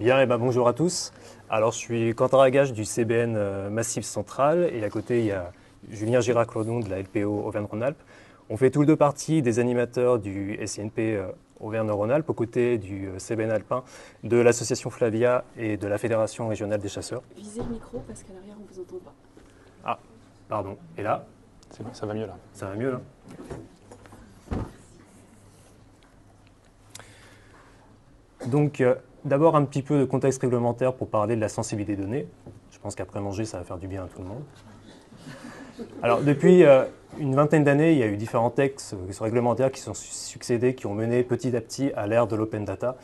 Bien, et ben bonjour à tous. Alors, je suis Quentin Ragache du CBN Massif Central et à côté, il y a Julien Girard-Clodon de la LPO Auvergne-Rhône-Alpes. On fait tous les deux partie des animateurs du SINP Auvergne-Rhône-Alpes aux côtés du CBN Alpin, de l'association Flavia et de la Fédération régionale des chasseurs. Visez le micro parce qu'à l'arrière on vous entend pas. Ah, pardon. Et là, C'est bon, ça va mieux là. ça va mieux là? Donc, d'abord un petit peu de contexte réglementaire pour parler de la sensibilité des données. Je pense qu'après manger, ça va faire du bien à tout le monde. Alors, depuis une vingtaine d'années, il y a eu différents textes réglementaires qui sont succédés, qui ont mené petit à petit à l'ère de l'open data.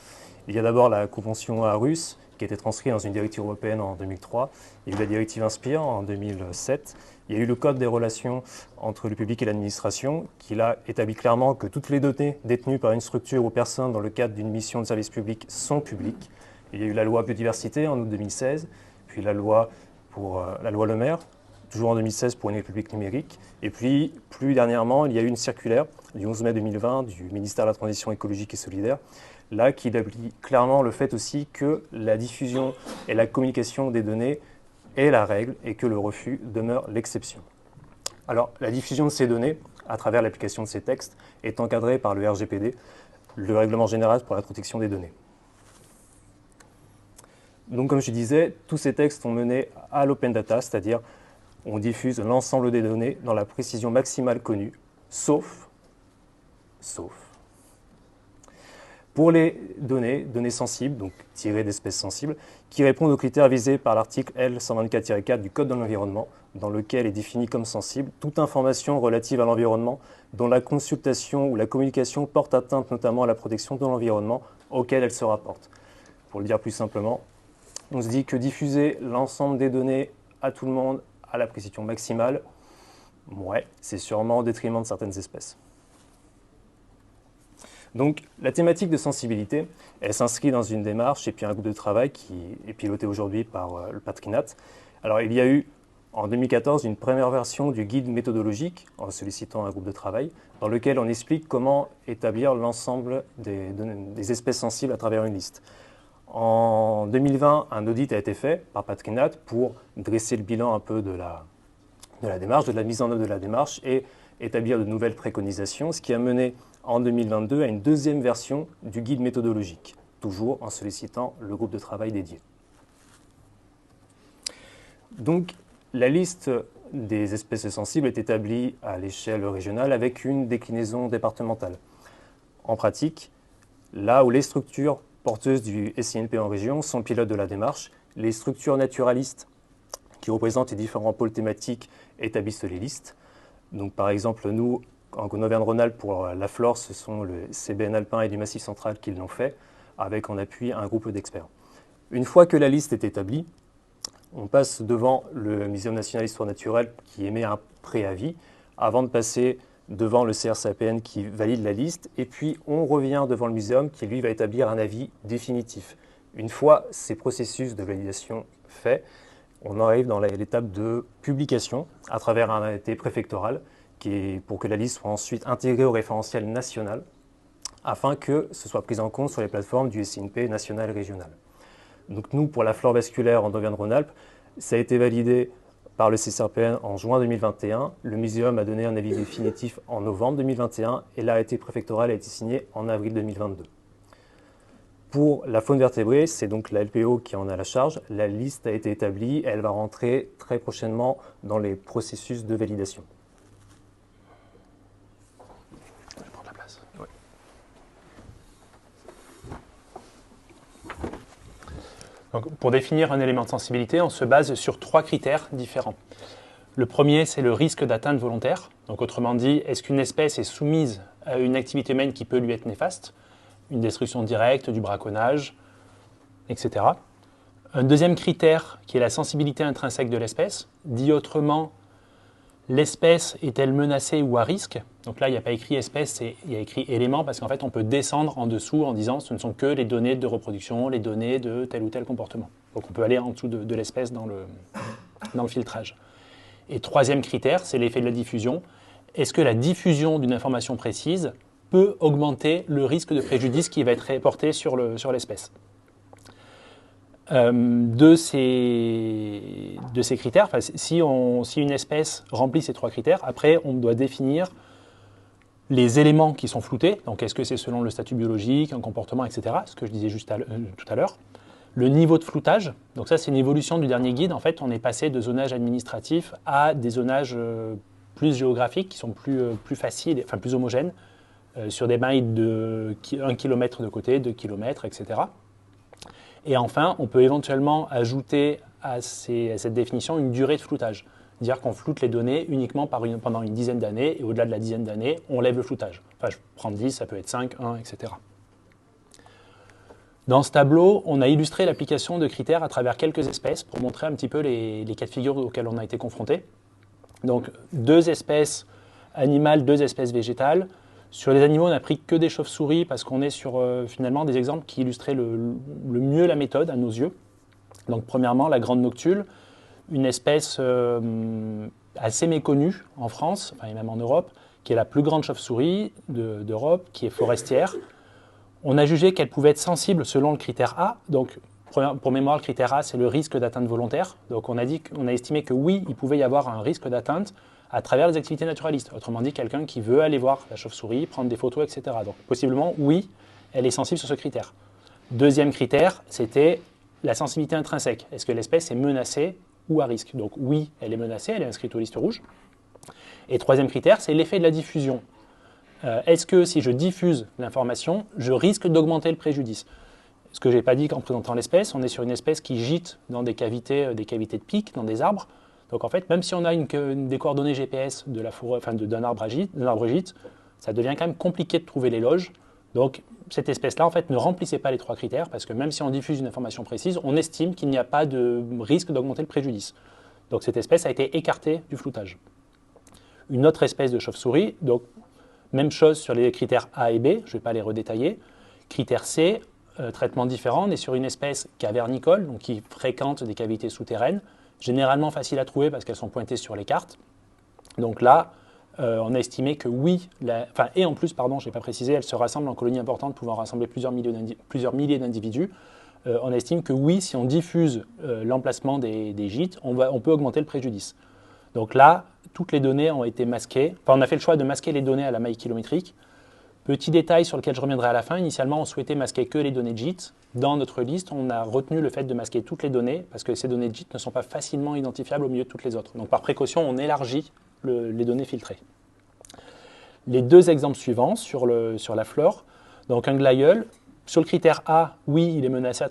Il y a d'abord la convention Aarhus, qui a été transcrite dans une directive européenne en 2003. Il y a eu la directive Inspire en 2007. Il y a eu le Code des relations entre le public et l'administration, qui là établit clairement que toutes les données détenues par une structure ou personne dans le cadre d'une mission de service public sont publiques. Il y a eu la loi biodiversité en août 2016, puis la loi Le Maire, toujours en 2016 pour une république numérique. Et puis, plus dernièrement, il y a eu une circulaire du 11 mai 2020 du ministère de la Transition écologique et solidaire, là qui établit clairement le fait aussi que la diffusion et la communication des données est la règle et que le refus demeure l'exception. Alors, la diffusion de ces données, à travers l'application de ces textes, est encadrée par le RGPD, le Règlement général pour la protection des données. Donc, comme je disais, tous ces textes sont menés à l'open data, c'est-à-dire on diffuse l'ensemble des données dans la précision maximale connue, sauf pour les données sensibles, donc tirées d'espèces sensibles, qui répondent aux critères visés par l'article L124-4 du Code de l'environnement, dans lequel est définie comme sensible toute information relative à l'environnement dont la consultation ou la communication porte atteinte notamment à la protection de l'environnement auquel elle se rapporte. Pour le dire plus simplement, on se dit que diffuser l'ensemble des données à tout le monde à la précision maximale, ouais, c'est sûrement au détriment de certaines espèces. Donc, la thématique de sensibilité, elle s'inscrit dans une démarche et puis un groupe de travail qui est piloté aujourd'hui par le Patrinat. Alors, il y a eu en 2014 une première version du guide méthodologique, en sollicitant un groupe de travail, dans lequel on explique comment établir l'ensemble des espèces sensibles à travers une liste. En 2020, un audit a été fait par Patrinat pour dresser le bilan un peu de la démarche, de la mise en œuvre de la démarche et établir de nouvelles préconisations, ce qui a mené en 2022 à une deuxième version du guide méthodologique, toujours en sollicitant le groupe de travail dédié. Donc, la liste des espèces sensibles est établie à l'échelle régionale avec une déclinaison départementale. En pratique, là où les structures porteuses du SINP en région sont pilotes de la démarche, les structures naturalistes qui représentent les différents pôles thématiques établissent les listes. Donc, par exemple, nous, en Auvergne-Rhône-Alpes, pour la flore, ce sont le CBN Alpin et du Massif Central qui l'ont fait, avec en appui un groupe d'experts. Une fois que la liste est établie, on passe devant le Muséum national d'histoire naturelle qui émet un préavis, avant de passer devant le CRCAPN qui valide la liste, et puis on revient devant le muséum qui, lui, va établir un avis définitif. Une fois ces processus de validation faits, on arrive dans l'étape de publication à travers un arrêté préfectoral pour que la liste soit ensuite intégrée au référentiel national afin que ce soit pris en compte sur les plateformes du SINP national et régional. Donc nous, pour la flore vasculaire en Auvergne-Rhône-Alpes, ça a été validé par le CCRPN en juin 2021. Le muséum a donné un avis définitif en novembre 2021 et l'arrêté préfectoral a été signé en avril 2022. Pour la faune vertébrée, c'est donc la LPO qui en a la charge. La liste a été établie, elle va rentrer très prochainement dans les processus de validation. Je vais prendre la place. Ouais. Donc, pour définir un élément de sensibilité, on se base sur 3 critères différents. Le premier, c'est le risque d'atteinte volontaire. Donc, autrement dit, est-ce qu'une espèce est soumise à une activité humaine qui peut lui être néfaste ? Une destruction directe, du braconnage, etc. Un deuxième critère qui est la sensibilité intrinsèque de l'espèce. Dit autrement, l'espèce est-elle menacée ou à risque ? Donc là, il n'y a pas écrit espèce, il y a écrit élément parce qu'en fait, on peut descendre en dessous en disant ce ne sont que les données de reproduction, les données de tel ou tel comportement. Donc on peut aller en dessous de l'espèce dans le filtrage. Et troisième critère, c'est l'effet de la diffusion. Est-ce que la diffusion d'une information précise peut augmenter le risque de préjudice qui va être porté sur l'espèce ? de ces critères. Enfin, si une espèce remplit ces 3 critères, après, on doit définir les éléments qui sont floutés. Donc, est-ce que c'est selon le statut biologique, un comportement, etc. Ce que je disais tout à l'heure. Le niveau de floutage. Donc, ça, c'est une évolution du dernier guide. En fait, on est passé de zonage administratif à des zonages plus géographiques qui sont plus faciles, enfin plus homogènes, sur des mailles de 1 km de côté, 2 km, etc. Et enfin, on peut éventuellement ajouter à cette définition une durée de floutage. Dire qu'on floute les données uniquement pendant une dizaine d'années, et au-delà de la dizaine d'années, on lève le floutage. Enfin, je prends 10, ça peut être 5, 1, etc. Dans ce tableau, on a illustré l'application de critères à travers quelques espèces pour montrer un petit peu les cas de figure auxquels on a été confronté. Donc, 2 espèces animales, 2 espèces végétales. Sur les animaux, on n'a pris que des chauves-souris parce qu'on est sur finalement des exemples qui illustraient le mieux la méthode à nos yeux. Donc, premièrement, la grande noctule, une espèce assez méconnue en France, enfin, et même en Europe, qui est la plus grande chauve-souris d'Europe, qui est forestière. On a jugé qu'elle pouvait être sensible selon le critère A. Donc, pour mémoire, le critère A, c'est le risque d'atteinte volontaire. Donc, on a estimé que oui, il pouvait y avoir un risque d'atteinte à travers les activités naturalistes. Autrement dit, quelqu'un qui veut aller voir la chauve-souris, prendre des photos, etc. Donc, possiblement, oui, elle est sensible sur ce critère. Deuxième critère, c'était la sensibilité intrinsèque. Est-ce que l'espèce est menacée ou à risque? Donc, oui, elle est menacée, elle est inscrite aux listes rouges. Et troisième critère, c'est l'effet de la diffusion. Est-ce que si je diffuse l'information, je risque d'augmenter le préjudice? Ce que je n'ai pas dit qu'en présentant l'espèce, on est sur une espèce qui gîte dans des cavités de pics, dans des arbres. Donc en fait, même si on a des coordonnées GPS de la forêt, enfin d'un arbre gîte, ça devient quand même compliqué de trouver les loges. Donc cette espèce-là, en fait, ne remplissait pas les 3 critères parce que même si on diffuse une information précise, on estime qu'il n'y a pas de risque d'augmenter le préjudice. Donc cette espèce a été écartée du floutage. Une autre espèce de chauve-souris, donc même chose sur les critères A et B, je ne vais pas les redétailler. Critère C, traitement différent, on est sur une espèce cavernicole, donc qui fréquente des cavités souterraines, généralement facile à trouver parce qu'elles sont pointées sur les cartes. Donc là, on a estimé que oui, et en plus, pardon, je n'ai pas précisé, elles se rassemblent en colonies importantes pouvant rassembler plusieurs milliers d'individus. On estime que oui, si on diffuse l'emplacement des gîtes, on peut augmenter le préjudice. Donc là, toutes les données ont été masquées. Enfin, on a fait le choix de masquer les données à la maille kilométrique. Petit détail sur lequel je reviendrai à la fin. Initialement, on souhaitait masquer que les données de gîtes. Dans notre liste, on a retenu le fait de masquer toutes les données parce que ces données de gîtes ne sont pas facilement identifiables au milieu de toutes les autres. Donc par précaution, on élargit les données filtrées. Les 2 exemples suivants sur la flore. Donc un glaïeul. Sur le critère A, oui, il est menacé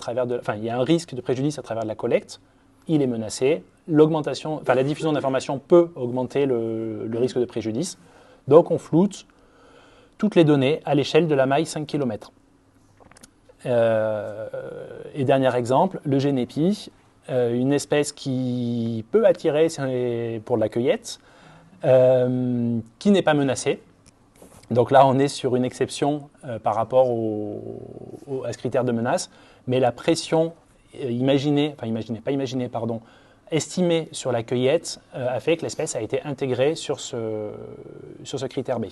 il y a un risque de préjudice à travers de la collecte. Il est menacé. La diffusion d'informations peut augmenter le risque de préjudice. Donc on floute toutes les données à l'échelle de la maille 5 km. Et dernier exemple, le génépi, une espèce qui peut attirer pour la cueillette, qui n'est pas menacée. Donc là, on est sur une exception par rapport à ce critère de menace, mais la pression estimée sur la cueillette a fait que l'espèce a été intégrée sur ce critère B.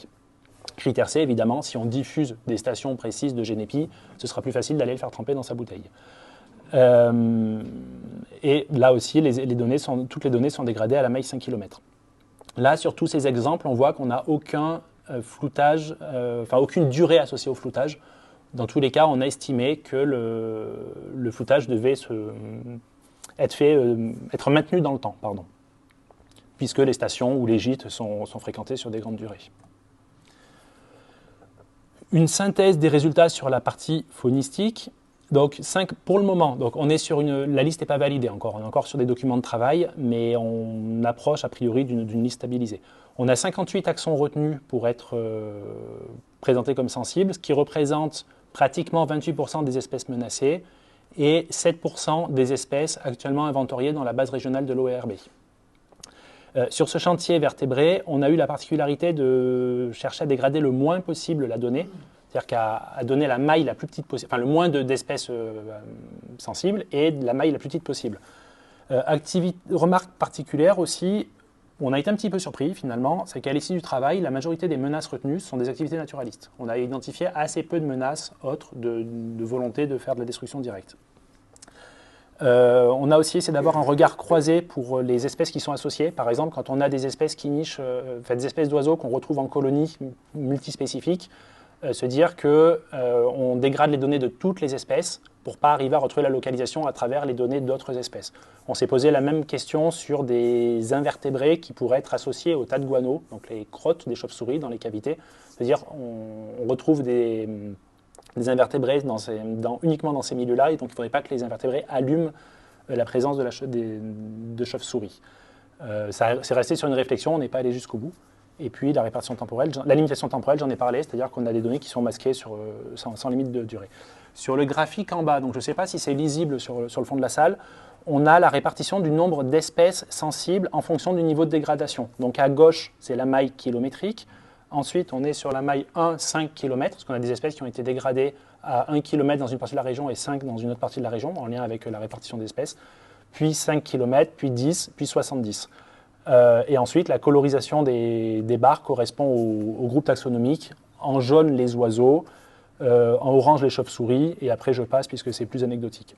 Critère C, évidemment, si on diffuse des stations précises de génépi, ce sera plus facile d'aller le faire tremper dans sa bouteille. Et là aussi, toutes les données sont dégradées à la maille 5 km. Là, sur tous ces exemples, on voit qu'on n'a aucun floutage, aucune durée associée au floutage. Dans tous les cas, on a estimé que le floutage devait être maintenu dans le temps, puisque les stations ou les gîtes sont fréquentés sur des grandes durées. Une synthèse des résultats sur la partie faunistique. Donc 5 pour le moment. Donc on est sur la liste n'est pas validée encore. On est encore sur des documents de travail, mais on approche a priori d'une liste stabilisée. On a 58 taxons retenus pour être présentés comme sensibles, ce qui représente pratiquement 28% des espèces menacées et 7% des espèces actuellement inventoriées dans la base régionale de l'OERB. Sur ce chantier vertébré, on a eu la particularité de chercher à dégrader le moins possible la donnée, c'est-à-dire qu'à donner la maille la plus petite possible, le moins d'espèces sensibles et la maille la plus petite possible. Remarque particulière aussi, on a été un petit peu surpris finalement, c'est qu'à l'issue du travail, la majorité des menaces retenues sont des activités naturalistes. On a identifié assez peu de menaces autres de volonté de faire de la destruction directe. On a aussi essayé d'avoir un regard croisé pour les espèces qui sont associées. Par exemple, quand on a des espèces qui nichent, des espèces d'oiseaux qu'on retrouve en colonies multispécifiques, se dire qu'on dégrade les données de toutes les espèces pour ne pas arriver à retrouver la localisation à travers les données d'autres espèces. On s'est posé la même question sur des invertébrés qui pourraient être associés au tas de guano, donc les crottes des chauves-souris dans les cavités. C'est-à-dire on retrouve des invertébrés uniquement dans ces milieux-là, et donc il ne faudrait pas que les invertébrés allument la présence de chauves-souris. C'est resté sur une réflexion, on n'est pas allé jusqu'au bout. Et puis la limitation temporelle, j'en ai parlé, c'est-à-dire qu'on a des données qui sont masquées sans limite de durée. Sur le graphique en bas, donc je ne sais pas si c'est lisible sur le fond de la salle, on a la répartition du nombre d'espèces sensibles en fonction du niveau de dégradation. Donc à gauche, c'est la maille kilométrique. Ensuite, on est sur la maille 1, 5 km, parce qu'on a des espèces qui ont été dégradées à 1 km dans une partie de la région et 5 dans une autre partie de la région, en lien avec la répartition d'espèces. Puis 5 km, puis 10, puis 70. Et ensuite, la colorisation des barres correspond au groupe taxonomique. En jaune, les oiseaux, en orange, les chauves-souris, et après, je passe puisque c'est plus anecdotique.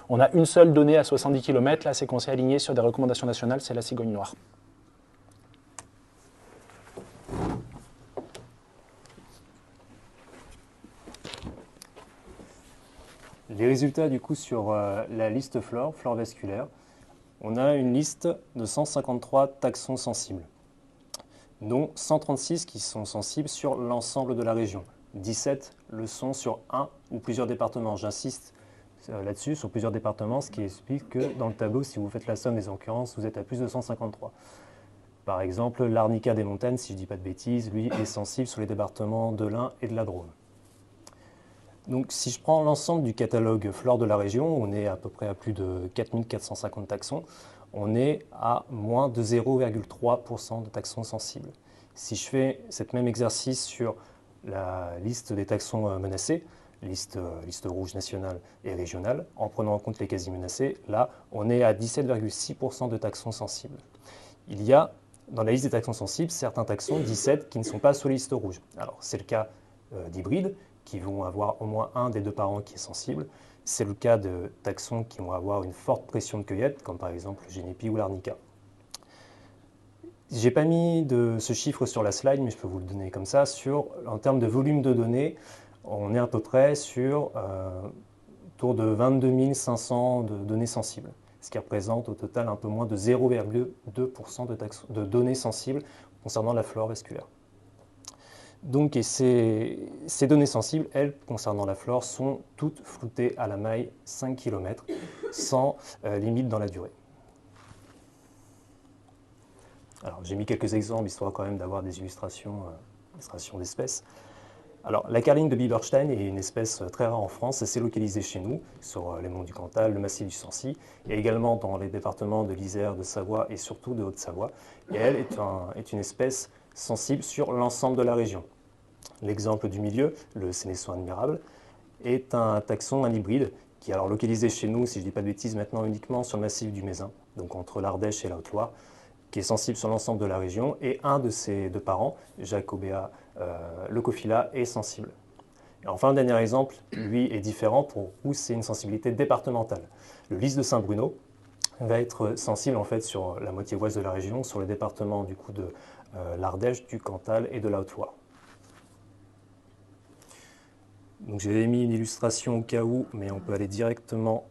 On a une seule donnée à 70 km, là, c'est qu'on s'est aligné sur des recommandations nationales, c'est la cigogne noire. Les résultats du coup sur la liste flore vasculaire, on a une liste de 153 taxons sensibles, dont 136 qui sont sensibles sur l'ensemble de la région. 17 le sont sur un ou plusieurs départements. J'insiste là-dessus, sur plusieurs départements, ce qui explique que dans le tableau, si vous faites la somme des occurrences, vous êtes à plus de 153. Par exemple, l'Arnica des montagnes, si je ne dis pas de bêtises, lui est sensible sur les départements de l'Ain et de la Drôme. Donc si je prends l'ensemble du catalogue flore de la région, on est à peu près à plus de 4450 taxons, on est à moins de 0,3% de taxons sensibles. Si je fais cet même exercice sur la liste des taxons menacés, liste rouge nationale et régionale, en prenant en compte les quasi-menacés, là on est à 17,6% de taxons sensibles. Il y a dans la liste des taxons sensibles certains taxons, 17, qui ne sont pas sur la liste rouge. Alors c'est le cas d'hybrides, qui vont avoir au moins un des deux parents qui est sensible. C'est le cas de taxons qui vont avoir une forte pression de cueillette, comme par exemple le génépi ou l'arnica. Je n'ai pas mis ce chiffre sur la slide, mais je peux vous le donner comme ça. En termes de volume de données, on est à peu près sur autour de 22 500 de données sensibles, ce qui représente au total un peu moins de 0,2% de données sensibles concernant la flore vasculaire. Donc, et ces données sensibles, elles, concernant la flore, sont toutes floutées à la maille 5 km, sans limite dans la durée. Alors, j'ai mis quelques exemples, histoire quand même d'avoir des illustrations d'espèces. Alors, la carline de Bieberstein est une espèce très rare en France, elle s'est localisée chez nous, sur les monts du Cantal, le massif du Sancy, et également dans les départements de l'Isère, de Savoie et surtout de Haute-Savoie. Et elle est une espèce sensible sur l'ensemble de la région. L'exemple du milieu, le Sénesson admirable, est un taxon, un hybride, qui est alors localisé chez nous, si je ne dis pas de bêtises, maintenant uniquement sur le massif du Mézin, donc entre l'Ardèche et la Haute-Loire, qui est sensible sur l'ensemble de la région, et un de ses deux parents, Jacobea leucophila, est sensible. Et enfin, le dernier exemple, lui, est différent pour où c'est une sensibilité départementale. Le lys de Saint-Bruno va être sensible en fait sur la moitié ouest de la région, sur les départements du coup de l'Ardèche, du Cantal et de la Haute-Loire. Donc j'ai mis une illustration au cas où, mais on peut aller directement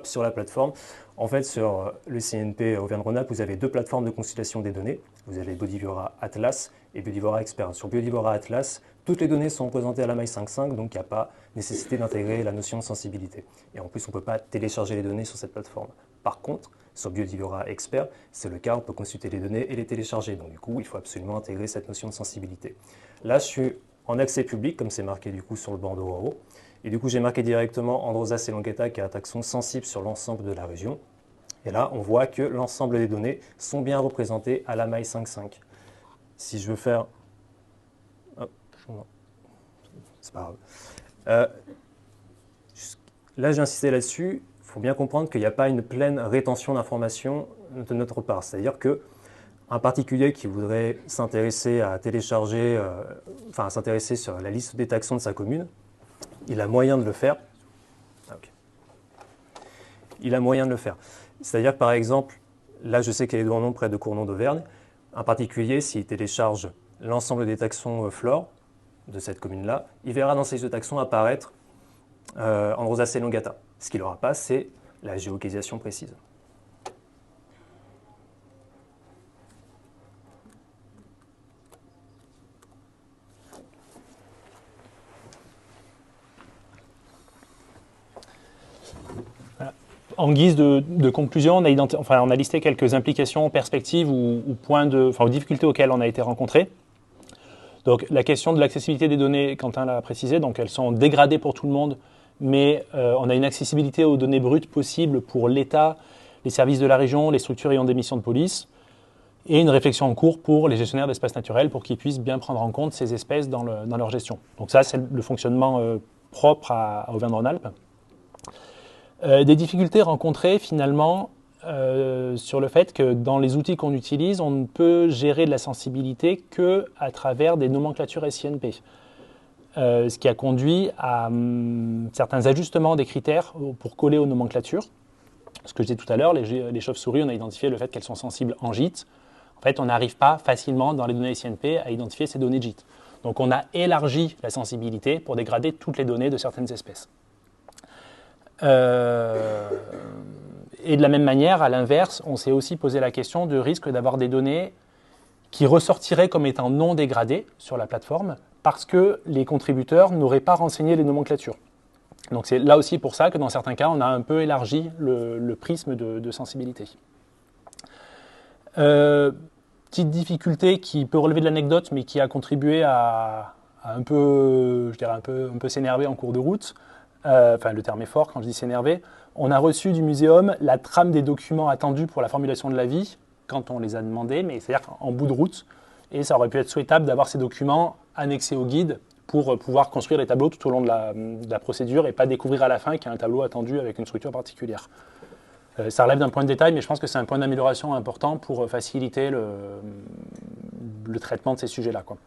sur la plateforme. En fait, sur le CNP Auvergne-Rhône-Alpes, vous avez deux plateformes de consultation des données. Vous avez Biodivora Atlas et Biodivora Expert. Sur Biodivora Atlas, toutes les données sont représentées à la maille 5.5, donc il n'y a pas nécessité d'intégrer la notion de sensibilité. Et en plus, on ne peut pas télécharger les données sur cette plateforme. Par contre, sur Biodivora Expert, c'est le cas, on peut consulter les données et les télécharger. Donc du coup, il faut absolument intégrer cette notion de sensibilité. Là, je suis en accès public, comme c'est marqué du coup sur le bandeau en haut. Et du coup, j'ai marqué directement Androsas elongata, qui est un taxon sensible sur l'ensemble de la région. Et là, on voit que l'ensemble des données sont bien représentées à la maille 5.5. Si je veux faire... Hop, c'est pas grave. Là, j'ai insisté là-dessus. Il faut bien comprendre qu'il n'y a pas une pleine rétention d'informations de notre part. C'est-à-dire qu'un particulier qui voudrait s'intéresser à télécharger, à s'intéresser sur la liste des taxons de sa commune, il a moyen de le faire. Okay. il a moyen de le faire. C'est-à-dire que par exemple, là je sais qu'il y a des Douarnons près de Cournon d'Auvergne, un particulier, s'il télécharge l'ensemble des taxons flore de cette commune-là, il verra dans ses de taxons apparaître Androsacea elongata. Ce qu'il n'aura pas, c'est la géolocalisation précise. En guise de conclusion, on a listé quelques implications, perspectives ou difficultés auxquelles on a été rencontrés. Donc la question de l'accessibilité des données, Quentin l'a précisé, donc elles sont dégradées pour tout le monde, mais on a une accessibilité aux données brutes possible pour l'État, les services de la région, les structures ayant des missions de police, et une réflexion en cours pour les gestionnaires d'espaces naturels pour qu'ils puissent bien prendre en compte ces espèces dans leur gestion. Donc ça, c'est le fonctionnement propre à Auvergne-Rhône-Alpes. Des difficultés rencontrées finalement sur le fait que dans les outils qu'on utilise, on ne peut gérer de la sensibilité qu'à travers des nomenclatures SINP. Ce qui a conduit à certains ajustements des critères pour coller aux nomenclatures. Ce que je disais tout à l'heure, les chauves-souris, on a identifié le fait qu'elles sont sensibles en gîte. En fait, on n'arrive pas facilement dans les données SINP à identifier ces données de gîte. Donc on a élargi la sensibilité pour dégrader toutes les données de certaines espèces. Et de la même manière, à l'inverse, on s'est aussi posé la question du risque d'avoir des données qui ressortiraient comme étant non dégradées sur la plateforme parce que les contributeurs n'auraient pas renseigné les nomenclatures. Donc c'est là aussi pour ça que dans certains cas, on a un peu élargi le prisme de sensibilité. Petite difficulté qui peut relever de l'anecdote, mais qui a contribué à un peu s'énerver en cours de route. Le terme est fort quand je dis s'énerver. On a reçu du muséum la trame des documents attendus pour la formulation de l'avis quand on les a demandés, mais c'est-à-dire en bout de route. Et ça aurait pu être souhaitable d'avoir ces documents annexés au guide pour pouvoir construire les tableaux tout au long de la procédure et pas découvrir à la fin qu'il y a un tableau attendu avec une structure particulière. Ça relève d'un point de détail, mais je pense que c'est un point d'amélioration important pour faciliter le traitement de ces sujets-là, quoi.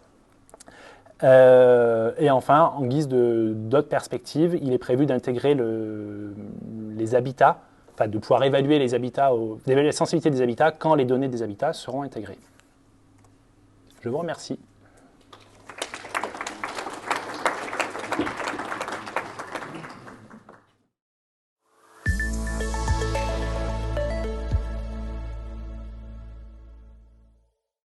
Et enfin, en guise d'autres perspectives, il est prévu d'intégrer les habitats, de pouvoir évaluer d'évaluer la sensibilité des habitats quand les données des habitats seront intégrées. Je vous remercie.